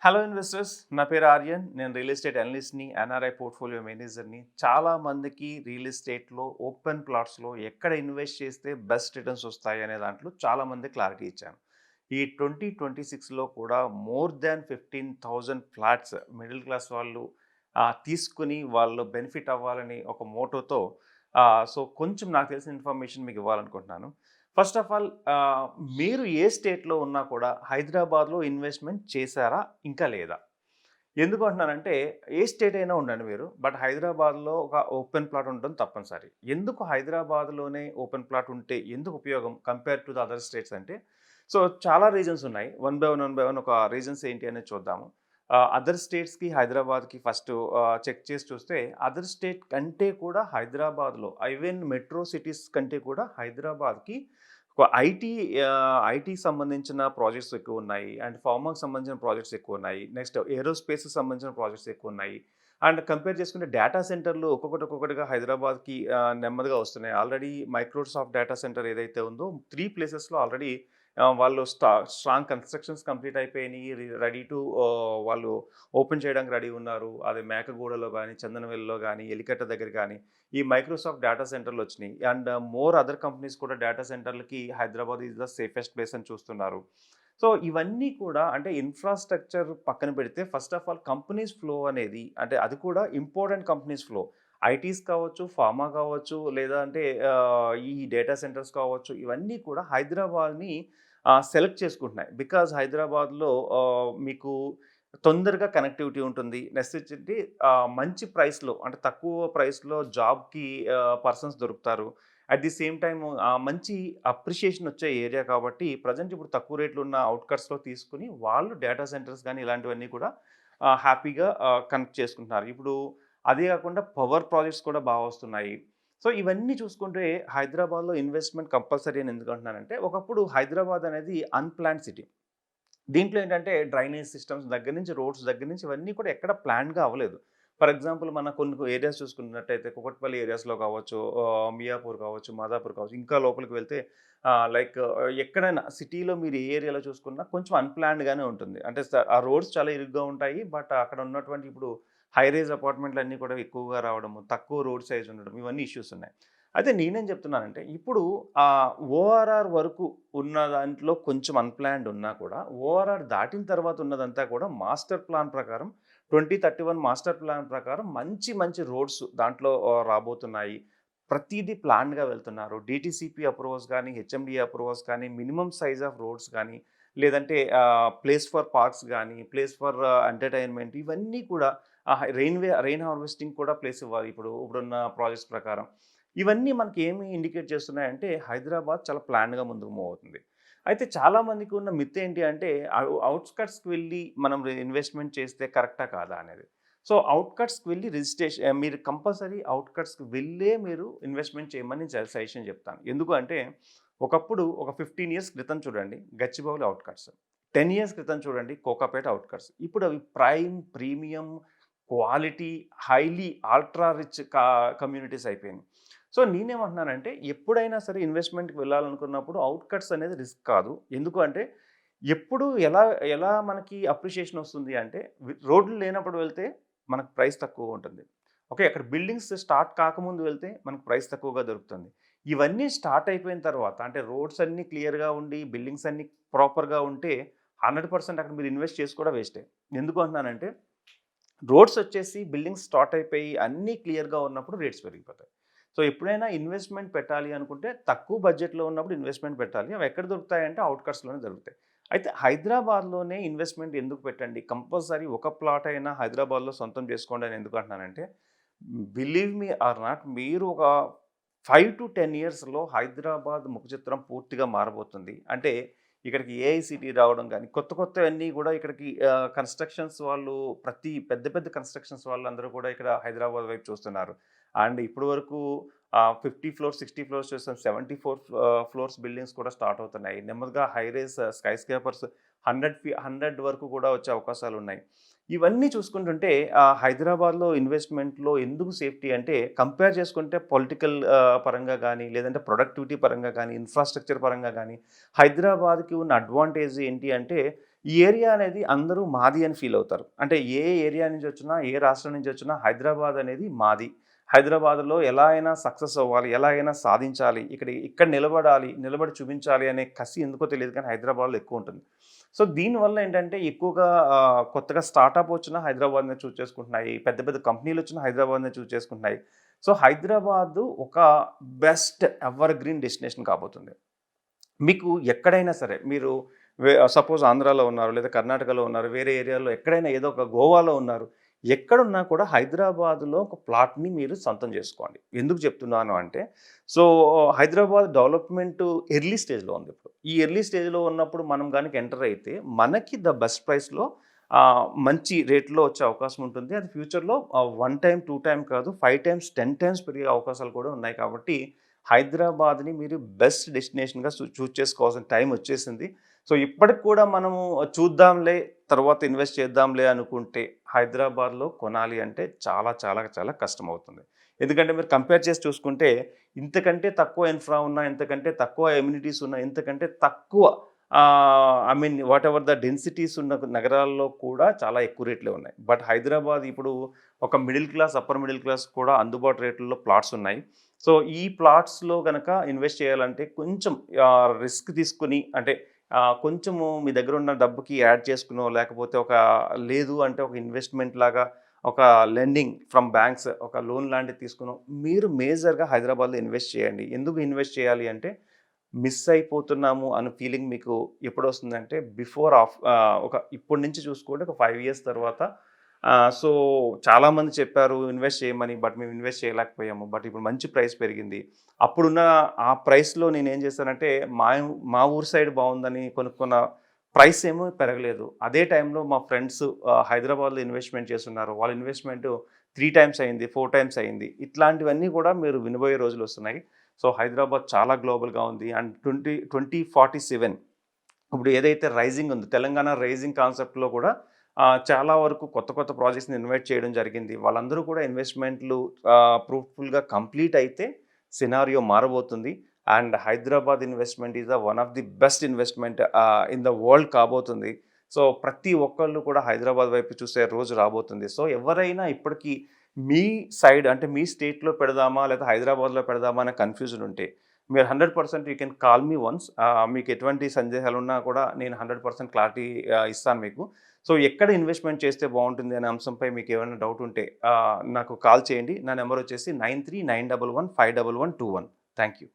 Hello investors, నా పేరు ఆర్యన్. నేను రియల్ ఎస్టేట్ అనలిస్ట్ని, ఎన్ఆర్ఐ పోర్ట్ఫోలియో మేనేజర్ని. చాలా మందికి రియల్ ఎస్టేట్లో ఓపెన్ ప్లాట్స్లో ఎక్కడ ఇన్వెస్ట్ చేస్తే బెస్ట్ రిటర్న్స్ వస్తాయి అనే దాంట్లో చాలామంది క్లారిటీ ఇచ్చాను. ఈ 2026లో కూడా more than 15,000 flats middle class వాళ్ళు తీసుకుని వాళ్ళు బెనిఫిట్ అవ్వాలని ఒక మోటోతో సో కొంచెం నాకు తెలిసిన ఇన్ఫర్మేషన్ మీకు ఇవ్వాలనుకుంటున్నాను. ఫస్ట్ ఆఫ్ ఆల్ మీరు ఏ స్టేట్‌లో ఉన్నా కూడా హైదరాబాద్‌లో ఇన్వెస్ట్‌మెంట్ చేశారా? ఇంకా లేదా? ఎందుకు అంటున్నానంటే ఏ స్టేట్ అయినా ఉండండి మీరు. బట్ హైదరాబాద్‌లో ఒక ఓపెన్ ప్లాట్ ఉండడం తప్పనిసరి. ఎందుకు హైదరాబాద్‌లోనే ఓపెన్ ప్లాట్ ఉంటే ఎందుకు ఉపయోగం compare to the other states అంటే సో చాలా రీజన్స్ ఉన్నాయి. వన్ బై వన్ ఒక రీజన్స్ ఏంటి అనేది చూద్దాము. అదర్ స్టేట్స్‌కి, హైదరాబాద్‌కి ఫస్ట్ చెక్ చేసి చూస్తే అదర్ స్టేట్ కంటే కూడా హైదరాబాద్‌లో ఈవెన్ మెట్రో సిటీస్ కంటే కూడా హైదరాబాద్‌కి ఐటీ ఐటీకి సంబంధించిన ప్రాజెక్ట్స్ ఎక్కువున్నాయి. అండ్ ఫార్మాకి సంబంధించిన ప్రాజెక్ట్స్ ఎక్కువున్నాయి. నెక్స్ట్ ఏరోస్పేస్‌కి సంబంధించిన ప్రాజెక్ట్స్ ఎక్కువున్నాయి. అండ్ కంపేర్ చేసుకుంటే డేటా సెంటర్‌లు ఒక్కొక్కటిగా హైదరాబాద్‌కి నెమ్మదిగా వస్తున్నాయి. ఆల్రెడీ మైక్రోసాఫ్ట్ డేటా సెంటర్ ఏదైతే ఉందో 3 ప్లేసెస్‌లో ఆల్రెడీ వాళ్ళు స్ట్రాంగ్ కన్‌స్ట్రక్షన్స్ కంప్లీట్ అయిపోయినాయి. రెడీ టు వాళ్ళు ఓపెన్ చేయడానికి రెడీ ఉన్నారు. అది మేకగూడలో గానీ, చందనవెల్లిలో గానీ, ఎలికట్ట దగ్గర గానీ ఈ మైక్రోసాఫ్ట్ డేటా సెంటర్‌లు వచ్చినాయి. అండ్ మోర్ అదర్ కంపెనీస్ కూడా డేటా సెంటర్‌లకి Hyderabad is the safest place అని చూస్తున్నారు. సో, ఇవన్నీ కూడా అంటే ఇన్‌ఫ్రాస్ట్రక్చర్ పక్కన పెడితే first of all companies flow అనేది అంటే అది కూడా ఇంపార్టెంట్ కంపెనీస్ ఫ్లో. ఐటీస్ కావచ్చు, ఫార్మా కావచ్చు, లేదా అంటే ఈ డేటా సెంటర్స్ కావచ్చు, ఇవన్నీ కూడా హైదరాబాద్‌ని సెలెక్ట్ చేసుకుంటున్నాయి. బికాజ్ హైదరాబాద్‌లో మీకు తొందరగా కనెక్టివిటీ ఉంటుంది. నెక్స్ట్ వచ్చేసి మంచి ప్రైస్‌లో అంటే తక్కువ ప్రైస్‌లో జాబ్‌కి పర్సన్స్ దొరుకుతారు. అట్ ది సేమ్ టైమ్ మంచి అప్రిషియేషన్ వచ్చే ఏరియా కాబట్టి ప్రెజెంట్ ఇప్పుడు తక్కువ రేట్లు ఉన్న ఔట్‌కట్స్‌లో తీసుకొని వాళ్ళు డేటా సెంటర్స్ గానీ ఇలాంటివన్నీ కూడా హ్యాపీగా కనెక్ట్ చేసుకుంటున్నారు. ఇప్పుడు అదే కాకుండా పవర్ ప్రాజెక్ట్స్ కూడా వస్తున్నాయి. సో, ఇవన్నీ చూసుకుంటే హైదరాబాద్‌లో ఇన్వెస్ట్‌మెంట్ కంపల్సరీ అని ఎందుకంటున్నానంటే ఒకప్పుడు హైదరాబాద్ అనేది అన్‌ప్లాన్డ్ సిటీ. దీంట్లో ఏంటంటే డ్రైనేజ్ సిస్టమ్స్ దగ్గర నుంచి, రోడ్స్ దగ్గర నుంచి ఇవన్నీ కూడా ఎక్కడ ప్లాన్డ్‌గా అవ్వలేదు. ఫర్ ఎగ్జాంపుల్ మన కొన్ని ఏరియాస్ చూసుకున్నట్టయితే కూకట్పల్లి ఏరియాస్‌లో కావచ్చు, మియాపూర్ కావచ్చు, మాదాపూర్ కావచ్చు, ఇంకా లోపలికి వెళ్తే లైక్ ఎక్కడైనా సిటీలో మీరు ఏ ఏరియాలో చూసుకున్నా కొంచెం అన్‌ప్లాన్డ్‌గానే ఉంటుంది. అంటే ఆ రోడ్స్ చాలా ఇరుగ్గా ఉంటాయి. బట్ అక్కడ ఉన్నటువంటి ఇప్పుడు హై రైజ్ అపార్ట్మెంట్‌లన్నీ కూడా ఎక్కువగా రావడము, తక్కువ రోడ్ సైజ్ ఉండడం ఇవన్నీ ఇష్యూస్ ఉన్నాయి. అయితే నేనేం చెప్తున్నానంటే ఇప్పుడు ఓఆర్ఆర్ వరకు ఉన్న దాంట్లో కొంచెం అన్‌ప్లాన్డ్ ఉన్నా కూడా, ఓఆర్ఆర్ దాటిన తర్వాత ఉన్నదంతా కూడా మాస్టర్ ప్లాన్ ప్రకారం 2031 మాస్టర్ ప్లాన్ ప్రకారం మంచి మంచి రోడ్స్ దాంట్లో రాబోతున్నాయి. ప్రతీదీ ప్లాన్డ్‌గా వెళ్తున్నారు. డీటీసీపీ అప్రూవల్స్ గానీ, హెచ్ఎండీఏ అప్రూవల్స్ కానీ, మినిమమ్ సైజ్ ఆఫ్ రోడ్స్ గానీ, లేదంటే ప్లేస్ ఫర్ పార్క్స్ గానీ, ప్లేస్ ఫర్ ఎంటర్‌టైన్‌మెంట్ ఇవన్నీ కూడా రెయిన్ హార్వెస్టింగ్ కూడా ప్లేస్ ఇవ్వాలి ఇప్పుడున్న ప్రాజెక్ట్స్ ప్రకారం. ఇవన్నీ మనకి ఏమి ఇండికేట్ చేస్తున్నాయంటే హైదరాబాద్ చాలా ప్లాన్డ్‌గా ముందుకు మూవ్ అవుతుంది. అయితే చాలామందికి ఉన్న మిత్ ఏంటి అంటే ఔట్‌స్కట్స్‌కి వెళ్ళి మనం ఇన్వెస్ట్‌మెంట్ చేస్తే కరెక్టా కాదా అనేది. సో, ఔట్‌కట్స్‌కి వెళ్ళి మీరు కంపల్సరీ ఔట్‌కట్స్‌కి వెళ్ళే మీరు ఇన్వెస్ట్‌మెంట్ చేయమని నేను సజెషన్ చెప్తాను. ఎందుకు అంటే ఒకప్పుడు ఒక 15 ఇయర్స్ క్రితం చూడండి గచ్చిబౌలి ఔట్‌కట్స్. 10 ఇయర్స్ క్రితం చూడండి కోకాపేట ఔట్‌కట్స్. ఇప్పుడు అవి prime, premium, quality, highly ultra rich communities అయిపోయినాయి. సో, నేనేమంటున్నానంటే ఎప్పుడైనా సరే ఇన్వెస్ట్‌మెంట్‌కి వెళ్ళాలనుకున్నప్పుడు ఔట్‌కట్స్ అనేది రిస్క్ కాదు. ఎందుకు అంటే ఎప్పుడు ఎలా ఎలా మనకి అప్రిషియేషన్ వస్తుంది అంటే రోడ్లు లేనప్పుడు వెళ్తే మనకు ప్రైస్ తక్కువగా ఉంటుంది. ఓకే. అక్కడ బిల్డింగ్స్ స్టార్ట్ కాకముందు వెళ్తే మనకు ప్రైస్ తక్కువగా దొరుకుతుంది. ఇవన్నీ స్టార్ట్ అయిపోయిన తర్వాత అంటే రోడ్స్ అన్నీ క్లియర్‌గా ఉండి, బిల్డింగ్స్ అన్నీ ప్రాపర్‌గా ఉంటే 100% అక్కడ మీరు ఇన్వెస్ట్ చేసి కూడా వేస్టే. ఎందుకు అంటున్నానంటే రోడ్స్ వచ్చేసి బిల్డింగ్స్ స్టార్ట్ అయిపోయి అన్నీ క్లియర్‌గా ఉన్నప్పుడు రేట్స్ పెరిగిపోతాయి. సో, ఎప్పుడైనా ఇన్వెస్ట్‌మెంట్ పెట్టాలి అనుకుంటే తక్కువ బడ్జెట్‌లో ఉన్నప్పుడు ఇన్వెస్ట్‌మెంట్ పెట్టాలి. అవి ఎక్కడ దొరుకుతాయంటే ఔట్‌కట్స్‌లోనే దొరుకుతాయి. అయితే హైదరాబాద్‌లోనే ఇన్వెస్ట్‌మెంట్ ఎందుకు పెట్టండి? కంపల్సరీ ఒక ప్లాట్ అయినా హైదరాబాద్‌లో సొంతం చేసుకోండి అని ఎందుకు అంటున్నానంటే బిలీవ్ మీ ఆర్ నాట్ మీరు ఒక 5-10 ఇయర్స్‌లో హైదరాబాద్ ముఖ చిత్రం పూర్తిగా మారబోతుంది. అంటే ఇక్కడికి ఏఐసిటీ రావడం గానీ, కొత్తవన్నీ గూడా ఇక్కడికి కన్‌స్ట్రక్షన్స్ వాళ్ళు పెద్ద పెద్ద కన్‌స్ట్రక్షన్స్ వాళ్ళందరూ కూడా ఇక్కడ హైదరాబాద్ వైపు చూస్తున్నారు. అండ్ ఇప్పటి వరకు 50 ఫ్లోర్స్, 60 ఫ్లోర్స్ చూసాం. 74 ఫ్లోర్స్ బిల్డింగ్స్ కూడా స్టార్ట్ అవుతున్నాయి. నెమ్మదిగా హై రైజ్ స్కై స్కేపర్స్ 100 వరకు కూడా వచ్చే అవకాశాలున్నాయి. ఇవన్నీ చూసుకుంటుంటే హైదరాబాద్‌లో ఇన్వెస్ట్‌మెంట్‌లో ఎందుకు సేఫ్టీ అంటే కంపేర్ చేసుకుంటే పొలిటికల్ పరంగా గానీ, లేదంటే ప్రొడక్టివిటీ పరంగా గానీ, ఇన్‌ఫ్రాస్ట్రక్చర్ పరంగా గానీ, హైదరాబాద్‌కి ఉన్న అడ్వాంటేజ్ ఏంటి అంటే ఈ ఏరియా అనేది అందరూ మాది అని ఫీల్ అవుతారు. అంటే ఏ ఏరియా నుంచి వచ్చినా, ఏ రాష్ట్రం నుంచి వచ్చినా హైదరాబాద్ అనేది మాది. హైదరాబాద్‌లో ఎలా అయినా సక్సెస్ అవ్వాలి, ఎలా అయినా సాధించాలి, ఇక్కడ నిలబడాలి, నిలబడి చూపించాలి అనే కసి ఎందుకో తెలీదు కానీ హైదరాబాద్‌లో ఎక్కువుంటుంది. సో, దీనివల్ల ఏంటంటే ఎక్కువగా కొత్తగా స్టార్టప్ వచ్చినా హైదరాబాద్‌నే చూజ్ చేసుకుంటున్నాయి. పెద్ద పెద్ద కంపెనీలొచ్చినా హైదరాబాద్‌నే చూజ్ చేసుకుంటున్నాయి. సో, హైదరాబాదు ఒక బెస్ట్ ఎవర్ గ్రీన్ డెస్టినేషన్ కాబోతుంది. మీకు ఎక్కడైనా సరే మీరు సపోజ్ ఆంధ్రాలో ఉన్నారు, లేదా కర్ణాటకలో ఉన్నారు, వేరే ఏరియాలో ఎక్కడైనా ఏదో ఒక గోవాలో ఉన్నారు. ఎక్కడున్నా కూడా హైదరాబాద్‌లో ఒక ప్లాట్‌ని మీరు సొంతం చేసుకోండి. ఎందుకు చెప్తున్నాను అంటే, సో, హైదరాబాద్ డెవలప్‌మెంట్ ఎర్లీ స్టేజ్‌లో ఉంది ఇప్పుడు. ఈ ఎర్లీ స్టేజ్‌లో ఉన్నప్పుడు మనం గనుక ఎంటర్ అయితే మనకి ద బెస్ట్ ప్రైస్‌లో మంచి రేట్‌లో వచ్చే అవకాశం ఉంటుంది. అది ఫ్యూచర్‌లో 1 టైమ్, 2 టైమ్ కాదు 5 టైమ్స్, 10 టైమ్స్ పెరిగే అవకాశాలు కూడా ఉన్నాయి కాబట్టి హైదరాబాద్‌ని మీరు బెస్ట్ డెస్టినేషన్‌గా చూజ్ చేసుకోవాల్సిన టైం వచ్చేసింది. సో, ఇప్పటికి కూడా మనము చూద్దాంలే, తర్వాత ఇన్వెస్ట్ చేద్దాంలే అనుకుంటే హైదరాబాద్‌లో కొనాలి అంటే చాలా చాలా చాలా కష్టమవుతుంది. ఎందుకంటే మీరు కంపేర్ చేసి చూసుకుంటే ఇంతకంటే తక్కువ ఇన్‌ఫ్రా ఉన్న, ఇంతకంటే తక్కువ ఎమ్యూనిటీస్ ఉన్న, ఇంతకంటే తక్కువ I mean whatever the densities ఉన్న నగరాల్లో కూడా చాలా ఎక్కువ రేట్లే ఉన్నాయి. బట్ హైదరాబాద్ ఇప్పుడు ఒక middle class, upper middle class కూడా అందుబాటు రేట్లలో ప్లాట్స్ ఉన్నాయి. సో, ఈ ప్లాట్స్‌లో గనక ఇన్వెస్ట్ చేయాలంటే కొంచెం రిస్క్ తీసుకొని అంటే కొంచెము మీ దగ్గర ఉన్న డబ్బుకి యాడ్ చేసుకునో, లేకపోతే లేదు అంటే ఒక ఇన్వెస్ట్‌మెంట్ లాగా ఒక లెండింగ్ ఫ్రమ్ బ్యాంక్స్ ఒక లోన్ లాంటిది తీసుకునో, మీరు మేజర్‌గా హైదరాబాద్‌లో ఇన్వెస్ట్ చేయండి. ఎందుకు ఇన్వెస్ట్ చేయాలి అంటే మిస్ అయిపోతున్నాము అనే ఫీలింగ్ మీకు ఎప్పుడొస్తుందంటే ఇప్పటి నుంచి చూసుకుంటే ఒక 5 ఇయర్స్ తర్వాత సో, చాలామంది చెప్పారు ఇన్వెస్ట్ చేయమని. బట్ మేము ఇన్వెస్ట్ చేయలేకపోయాము. బట్ ఇప్పుడు మంచి ప్రైస్ పెరిగింది. అప్పుడున్న ఆ ప్రైస్‌లో నేనేం చేశానంటే మా ఊరు సైడ్ బావుందని కొనుక్కున్న ప్రైస్ ఏమో పెరగలేదు. అదే టైంలో మా ఫ్రెండ్స్ హైదరాబాద్‌లో ఇన్వెస్ట్‌మెంట్ చేసున్నారు. వాళ్ళ ఇన్వెస్ట్‌మెంట్ 3 టైమ్స్ అయింది, 4 టైమ్స్ అయింది. ఇట్లాంటివన్నీ కూడా మీరు వినబోయే రోజులొస్తున్నాయి. సో, హైదరాబాద్ చాలా గ్లోబల్‌గా ఉంది. అండ్ 2047 ఇప్పుడు ఏదైతే రైజింగ్ ఉందో తెలంగాణ రైజింగ్ కాన్సెప్ట్‌లో కూడా చాలా వరకు కొత్త కొత్త ప్రాజెక్ట్స్‌ని ఇన్వైట్ చేయడం జరిగింది. వాళ్ళందరూ కూడా ఇన్వెస్ట్‌మెంట్‌లు ఫ్రూట్‌ఫుల్‌గా కంప్లీట్ అయితే సినారియో మారబోతుంది. And Hyderabad investment is one of the best investment in the world కాబోతుంది. సో, ప్రతి ఒక్కళ్ళు కూడా హైదరాబాద్ వైపు చూసే రోజు రాబోతుంది. సో, ఎవరైనా ఇప్పటికి మీ సైడ్ అంటే మీ స్టేట్‌లో పెడదామా? లేదా హైదరాబాద్‌లో పెడదామా? అనే కన్‌ఫ్యూజన్ ఉంటే మీరు 100% you can call me once. మీకు ఎటువంటి సందేహాలున్నా కూడా నేను 100% క్లారిటీ ఇస్తాను మీకు. సో, ఎక్కడ ఇన్వెస్ట్‌మెంట్ చేస్తే బావుంటుంది అనే అంశంపై మీకేమైనా డౌట్ ఉంటే నాకు కాల్ చేయండి. నా నంబర్ వచ్చేసి 9391151121. Thank you.